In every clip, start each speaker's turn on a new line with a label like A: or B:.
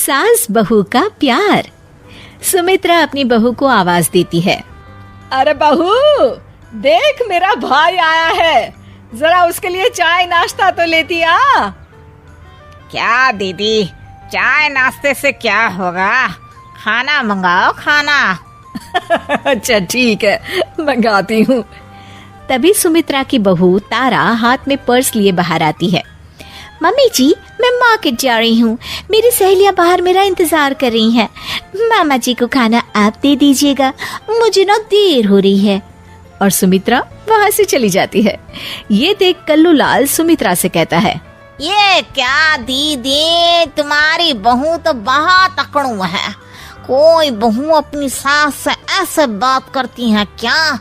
A: सास बहू का प्यार। सुमित्रा अपनी बहू को आवाज देती है।
B: अरे बहू, देख मेरा भाई आया है, जरा उसके लिए चाय नाश्ता तो लेती आ।
C: क्या दीदी, चाय नाश्ते से क्या होगा, खाना मंगाओ खाना।
B: अच्छा ठीक है, मंगाती हूँ।
A: तभी सुमित्रा की बहू तारा हाथ में पर्स लिए बाहर आती है। मम्मी जी, मैं मार्केट जा रही हूँ, मेरी सहेलियाँ बाहर मेरा इंतजार कर रही हैं। मामा जी को खाना आप दे दीजिएगा, मुझे ना देर हो रही है। और सुमित्रा वहाँ से चली जाती है। ये देख कल्लू लाल सुमित्रा से कहता है,
C: ये क्या दीदी, तुम्हारी बहू तो बहुत अकड़ू है। कोई बहू अपनी सास से ऐसे बात करती है क्या?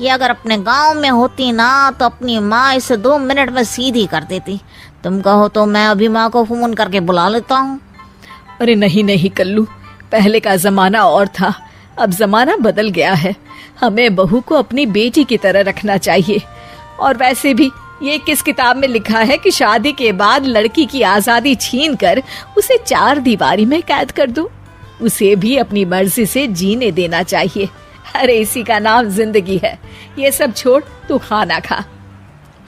C: ये अगर अपने गांव में होती ना तो अपनी माँ इसे 2 मिनट में सीधी कर देती। तुम कहो तो मैं अभी माँ को फोन करके बुला लेता हूँ।
B: अरे नहीं नहीं कल्लू, पहले का जमाना और था, अब जमाना बदल गया है। हमें बहू को अपनी बेटी की तरह रखना चाहिए। और वैसे भी ये किस किताब में लिखा है कि शादी के बाद लड़की की आजादी छीनकर उसे 4 दीवारी में कैद कर दो? उसे भी अपनी मर्जी से जीने देना चाहिए। अरे इसी का नाम जिंदगी है। ये सब छोड़, तू खाना खा।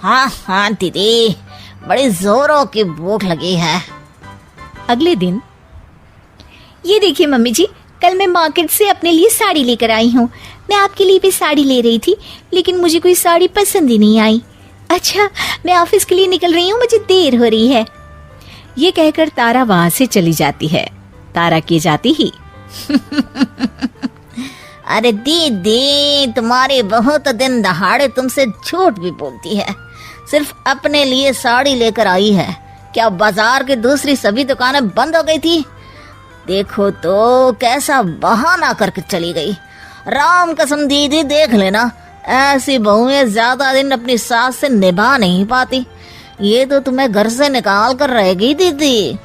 C: हाँ हाँ दीदी, बड़ी जोरों की भूख लगी है।
A: अगले दिन, ये देखिए मम्मी जी, कल मैं मार्केट से अपने लिए साड़ी लेकर आई हूँ। मैं आपके लिए भी साड़ी ले रही थी, लेकिन मुझे कोई साड़ी पसंद ही नहीं आई। अच्छा, मैं ऑफिस के लिए निकल रही हूँ, मुझे देर हो रही है। ये कहकर तारा वहाँ से चली जाती है। तारा के जाती ही
C: अरे दीदी, तुम्हारी बहू तो दिन दहाड़े तुमसे झूठ भी बोलती है। सिर्फ अपने लिए साड़ी लेकर आई है। क्या बाजार की दूसरी सभी दुकानें बंद हो गई थी? देखो तो कैसा बहाना करके चली गई। राम कसम दीदी, देख लेना, ऐसी बहुएं ज्यादा दिन अपनी सास से निभा नहीं पाती। ये तो तुम्हें घर से निकाल कर रहेगी दीदी।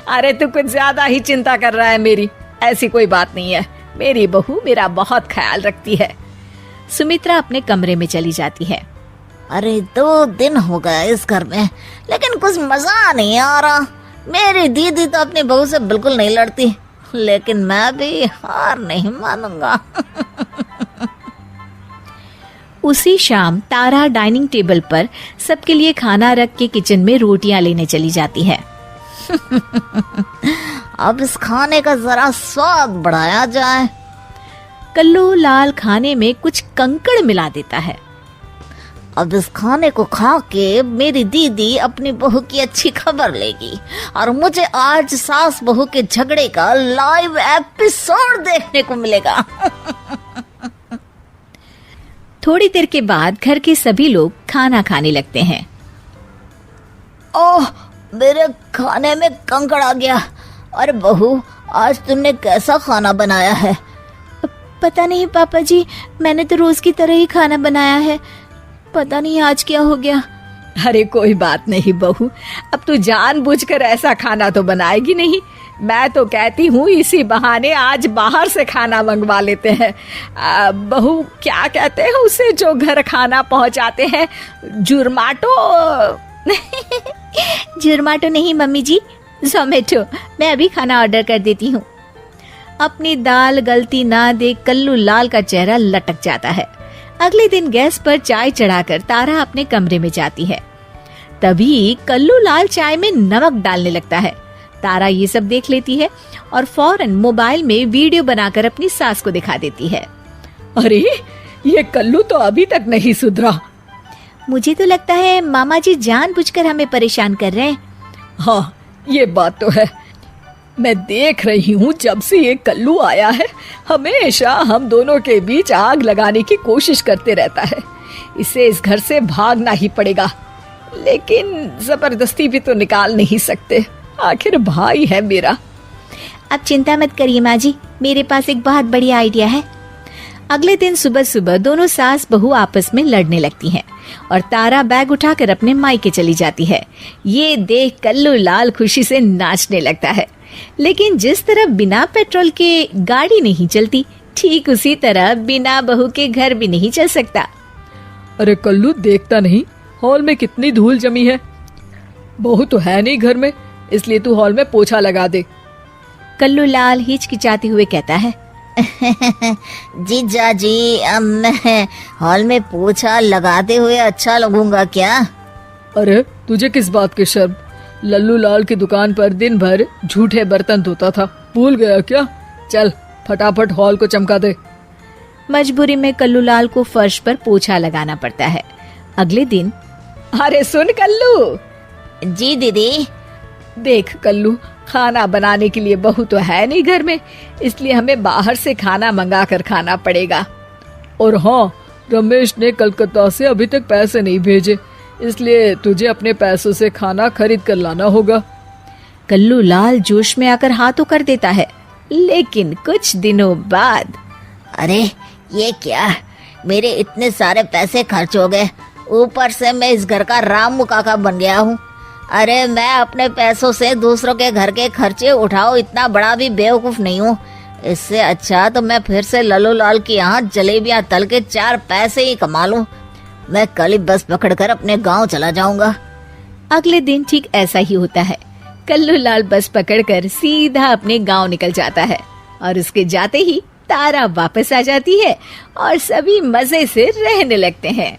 B: अरे तू कुछ ज्यादा ही चिंता कर रहा है मेरी। ऐसी कोई बात नहीं है, मेरी बहू मेरा बहुत ख्याल रखती है।
A: सुमित्रा अपने कमरे में चली जाती है।
C: अरे 2 दिन हो गए इस घर में, लेकिन कुछ मजा नहीं आ रहा। मेरी दीदी तो अपनी बहू से बिल्कुल नहीं लड़ती, लेकिन मैं भी हार नहीं मानूंगा।
A: उसी शाम तारा डाइनिंग टेबल पर सबके लिए खाना रख के किचन में रोटियां लेने चली जाती है।
C: अब इस खाने का जरा स्वाद बढ़ाया जाए।
A: कल्लू लाल खाने में कुछ कंकड़ मिला देता है।
C: अब इस खाने को खा के मेरी दीदी अपनी बहू की अच्छी खबर लेगी और मुझे आज सास बहू के झगड़े का लाइव एपिसोड देखने को मिलेगा।
A: थोड़ी देर के बाद घर के सभी लोग खाना खाने लगते हैं।
C: ओह, मेरे खाने में कंकड़ आ गया। अरे बहू, आज तुमने कैसा खाना बनाया है?
A: पता नहीं पापा जी, मैंने तो रोज की तरह ही खाना बनाया है। पता नहीं आज क्या हो गया।
B: अरे कोई बात नहीं बहू, अब तू जानबूझकर ऐसा खाना तो बनाएगी नहीं। मैं तो कहती हूँ इसी बहाने आज बाहर से खाना मंगवा लेते हैं। बहू, क्या कहते हैं उसे जो घर खाना पहुँचाते हैं? जुर्माटो?
A: जुर्माटो नहीं मम्मी जी, जोमेटो। मैं अभी खाना ऑर्डर कर देती हूँ। अपनी दाल गलती ना देख कल्लू लाल का चेहरा लटक जाता है। अगले दिन गैस पर चाय चढ़ाकर तारा अपने कमरे में जाती है। तभी कल्लू लाल चाय में नमक डालने लगता है। तारा ये सब देख लेती है और फौरन मोबाइल में वीडियो बनाकर अपनी सास को दिखा देती है।
B: अरे ये कल्लू तो अभी तक नहीं सुधरा।
A: मुझे तो लगता है मामा जी जानबूझकर हमें परेशान कर रहे हैं।
B: हाँ, ये बात तो है। मैं देख रही हूँ जब से ये कल्लू आया है, हमेशा हम दोनों के बीच आग लगाने की कोशिश करते रहता है। इसे इस घर से भागना ही पड़ेगा, लेकिन जबरदस्ती भी तो निकाल नहीं सकते। आखिर भाई है मेरा।
A: अब चिंता मत करिए माँ जी, मेरे पास एक बहुत बढ़िया आइडिया है। अगले दिन सुबह सुबह दोनों सास बहू आपस में लड़ने लगती हैं और तारा बैग उठाकर अपने मायके चली जाती है। ये देख कल्लू लाल खुशी से नाचने लगता है। लेकिन जिस तरह बिना पेट्रोल के गाड़ी नहीं चलती, ठीक उसी तरह बिना बहू के घर भी नहीं चल सकता।
B: अरे कल्लू, देखता नहीं हॉल में कितनी धूल जमी है? बहू तो है नहीं घर में, इसलिए तू हॉल में पोछा लगा दे।
A: कल्लू लाल हिचकिचाते हुए कहता है,
C: जीजा जी, अब मैं हॉल में पोछा लगाते हुए अच्छा लगूंगा क्या?
B: अरे तुझे किस बात की शर्म? लल्लू लाल की दुकान पर दिन भर झूठे बर्तन धोता था, भूल गया क्या? चल फटाफट हॉल को चमका दे।
A: मजबूरी में कल्लू लाल को फर्श पर पोछा लगाना पड़ता है। अगले दिन,
B: अरे सुन कल्लू।
C: जी दीदी।
B: देख कल्लू, खाना बनाने के लिए बहू तो है नहीं घर में, इसलिए हमें बाहर से खाना मंगा कर खाना पड़ेगा। और हाँ, रमेश ने कलकत्ता से अभी तक पैसे नहीं भेजे, इसलिए तुझे अपने पैसों से खाना खरीद कर लाना होगा।
A: कल्लू लाल जोश में आकर हाँ तो कर देता है, लेकिन कुछ दिनों बाद,
C: अरे ये क्या, मेरे इतने सारे पैसे खर्च हो गए, ऊपर से मैं इस घर का रामू काका बन गया हूँ। अरे मैं अपने पैसों से दूसरों के घर के खर्चे उठाओ, इतना बड़ा भी बेवकूफ नहीं हूँ। इससे अच्छा तो मैं फिर से लल्लू लाल के यहाँ जलेबियाँ तल के 4 पैसे ही कमा लूं। मैं कल ही बस पकड़कर अपने गांव चला जाऊंगा।
A: अगले दिन ठीक ऐसा ही होता है। कल्लू लाल बस पकड़कर सीधा अपने गांव निकल जाता है और उसके जाते ही तारा वापस आ जाती है और सभी मजे से रहने लगते हैं।